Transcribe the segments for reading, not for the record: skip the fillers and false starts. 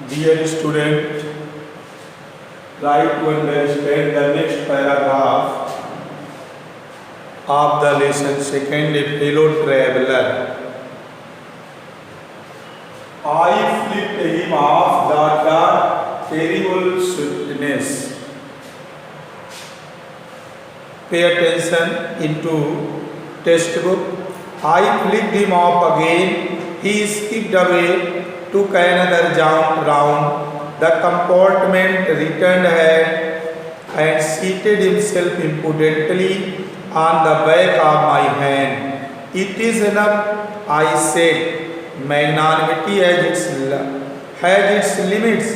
Dear student, try to understand the next paragraph of the lesson second, a fellow traveler. I flipped him off the terrible swiftness. Pay attention into textbook. I flicked him off again. He skipped away, took another jump round the compartment, returned head, and seated himself impudently on the back of my hand. It is enough, I said. Magnanimity has its limits.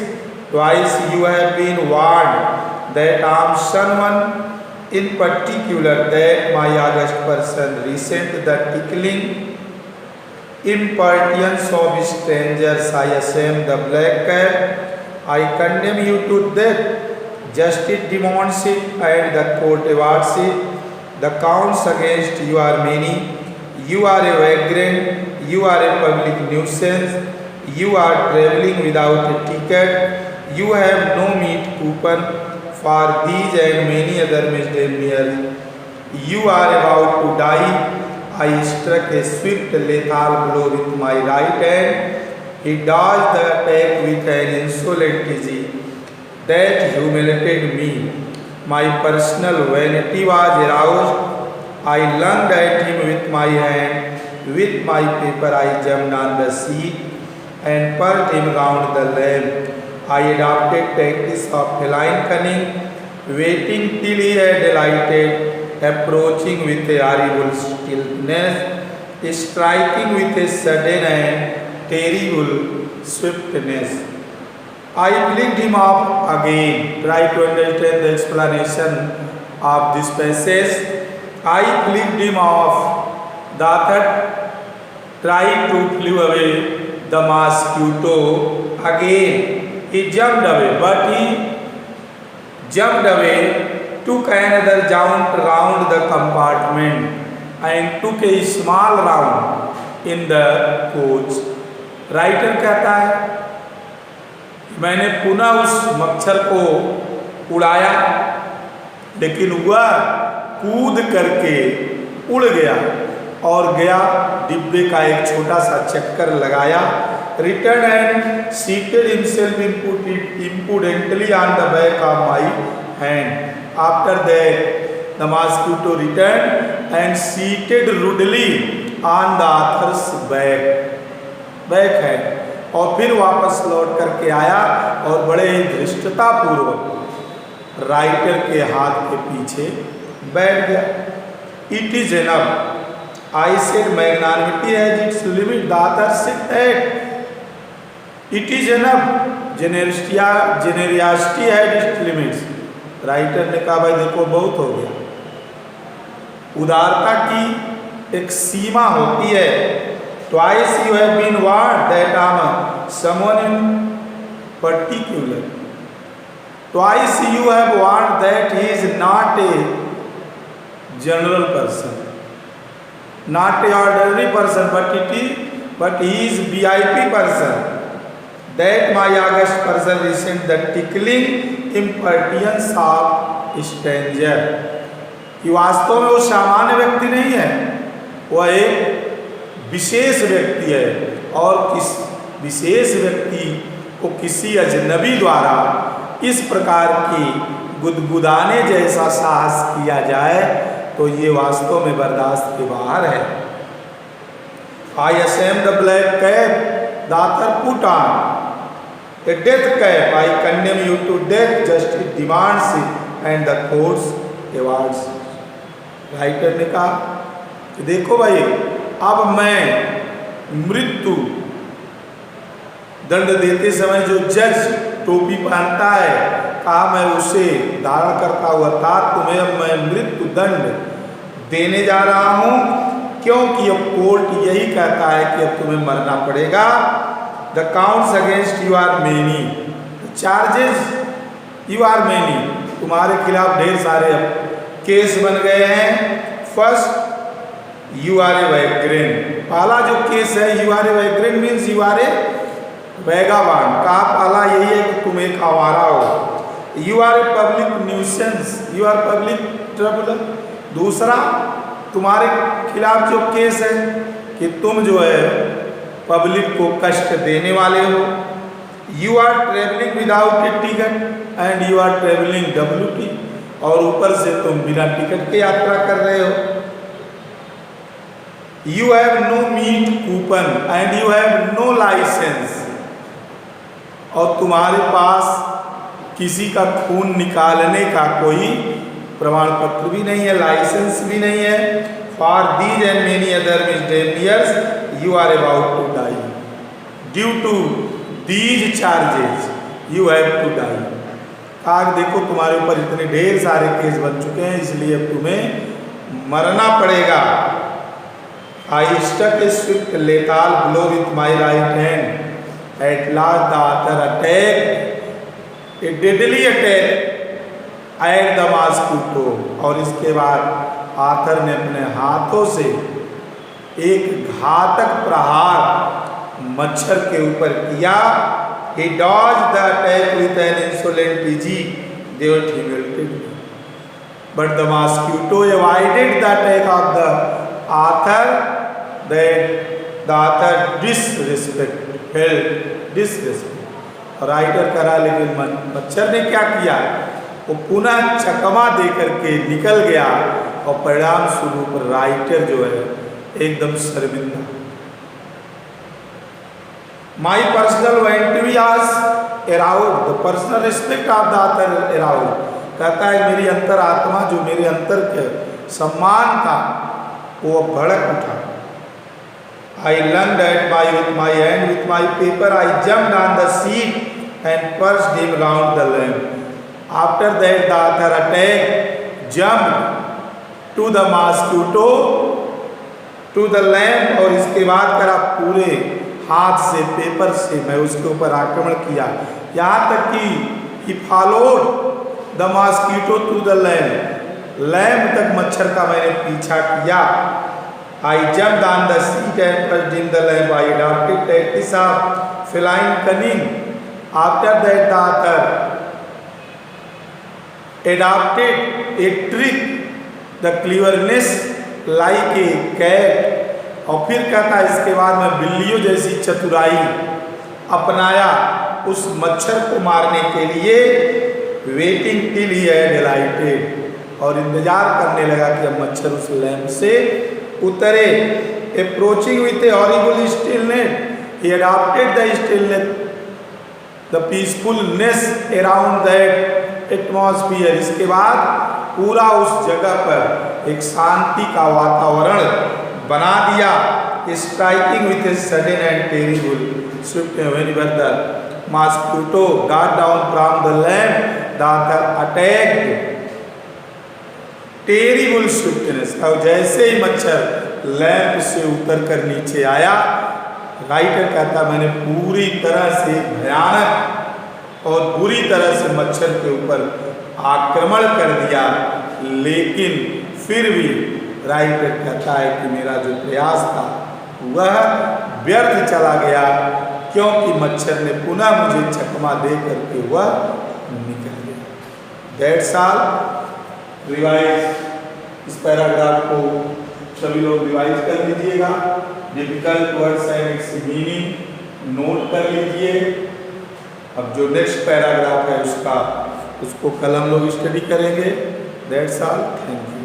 Twice you have been warned that I am someone in particular, that my august person resent the tickling impertinence of strangers. I assume the black cat. I condemn you to death. Justice demands it and the court awards it. The counts against you are many. You are a vagrant. You are a public nuisance. You are traveling without a ticket. You have no meat coupon. For these and many other misdemeanors, you are about to die. I struck a swift lethal blow with my right hand. He dodged the attack with an insolent ease that humiliated me. My personal vanity was aroused. I lunged at him with my hand. With my paper I jumped on the seat and pulled him round the lamp. I adopted tactics of feline cunning, waiting till he had alighted, approaching with a horrible stillness, striking with a sudden and terrible swiftness. I flicked him off again. Try to understand the explanation of this passage. I flicked him off. The author tried to flee away the mosquito again. He jumped away, but he jumped away, took another jump round the compartment and took a small round in the coach. Writer कहता है मैंने पुनः उस मच्छर को उड़ाया, लेकिन वह कूद करके उड़ गया और गया डिब्बे का एक छोटा सा चक्कर लगाया. Returned and seated himself impudently on the back of my hand. After that, the mosquito returned and seated rudely on the author's back hand. और फिर वापस लौट करके आया और बड़े ही धृष्टता पूर्वक राइटर के हाथ के पीछे बैठ गया. It is enough. I said magnanimity has its limit. The author said that. It is enough. Generosity had its limits. Writer ने कहा भाई देखो बहुत हो गया. उदारता की एक सीमा होती है. Twice you have been warned that I am someone in particular. Twice you have warned that he is not a general person, not a ordinary person, but he is VIP person. That my august person resent the tickling impertinence of stranger. कि वास्तव में वो सामान्य व्यक्ति नहीं है, वह एक विशेष व्यक्ति है और किस विशेष व्यक्ति को किसी अजनबी द्वारा इस प्रकार की गुदगुदाने जैसा साहस किया जाए तो ये वास्तव में बर्दाश्त के बाहर है. I assume the black cap, the author put on a death cap. I condemn you to death. Justice demands it and the courts awards it. Writer ने कहा कि देखो भाई अब मैं मृत्यु दंड देते समय जो जज टोपी पहनता है कहा मैं उसे धारण करता हुआ था, तुम्हें अब मैं मृत्यु दंड देने जा रहा हूं क्योंकि अब कोर्ट यही कहता है कि अब तुम्हें मरना पड़ेगा. The counts against you are many. The charges you are many. तुम्हारे खिलाफ ढेर सारे केस बन गए हैं. First you are a vagrant. पहला जो केस है you are a vagrant means you are a वैगाबांड का पाला यही है कि तुम एक आवारा हो। You are a public nuisance, you are public troubler. दूसरा, तुम्हारे खिलाफ जो केस है कि तुम जो है पब्लिक को कष्ट देने वाले हो। You are travelling without a ticket and you are travelling WT, और ऊपर से तुम बिना टिकट के यात्रा कर रहे हो। You have no meat coupon and you have no licence, और तुम्हारे पास किसी का खून निकालने का कोई प्रमाण पत्र भी नहीं है, लाइसेंस भी नहीं है। For these and many other misdemeanours you are about to die, due to these charges you have to die. आज देखो तुम्हारे ऊपर इतने ढेर सारे केस बन चुके हैं, इसलिए अब तुम्हें मरना पड़ेगा। I struck a swift lethal blow with my right hand, at last the author attack a deadly attack at the mosquito, और इसके बाद आथर ने अपने हाथों से एक घातक प्रहार मच्छर के ऊपर किया। He dodged the attack with an insolent easy that he melted me, but the mosquito avoided the attack of the author, that the author disrespect। Writer करा, लेकिन मच्छर ने क्या किया, वो पुनः चकमा दे करके निकल गया, और परिणाम स्वरूप राइटर जो है एकदम शर्मिंदा। My personal vanity was aroused, the personal respect of the author aroused। कहता है मेरी अंतर आत्मा, जो मेरे अंतर के सम्मान था, वो भड़क उठा। I lunged at with my hand with my paper, I jumped on the seat and pushed him round the lamp। After that the author attacked, jumped to the mosquito, to the lamp, और इसके बाद करा पूरे हाथ से, paper से मैं उसके ऊपर आक्रमण किया, यहाँ तक कि he followed the mosquito to the lamp, lamp तक मच्छर का मैंने पीछा किया। I jumped on the seat and pushed in the lamp, I adopted tactics of feline cunning। After that the author adopted a trick, the cleverness like a cat, और फिर कहता है इसके बाद मैं बिल्लियों जैसी चतुराई अपनाया उस मच्छर को मारने के लिए। Waiting till he had alighted, और इंतजार करने लगा कि अब मच्छर उस लैंप से उतरे। Approaching with A horrible stillness, he adopted the stillness, the peacefulness around that atmosphere। इसके बाद पूरा उस जगह पर एक शांति का वातावरण बना दिया। Striking with a sudden and terrible Swift, whenever the mosquito got down from the lamp, the author attacked terrible swiftness. और जैसे ही मच्छर लैंप से उतर कर नीचे आया, राइटर कहता मैंने पूरी तरह से भयानक और बुरी तरह से मच्छर के ऊपर आक्रमण कर दिया, लेकिन फिर भी राइटर कहता है कि मेरा जो प्रयास था वह व्यर्थ चला गया, क्योंकि मच्छर ने पुनः मुझे चकमा दे करके वह निकल गया। That's all. रिवाइज इस पैराग्राफ को सभी लोग रिवाइज कर लीजिएगा। Difficult words and it's meaning note कर लीजिए। अब जो नेक्स्ट पैराग्राफ है उसको कल हम लोग स्टडी करेंगे। That's all, thank you.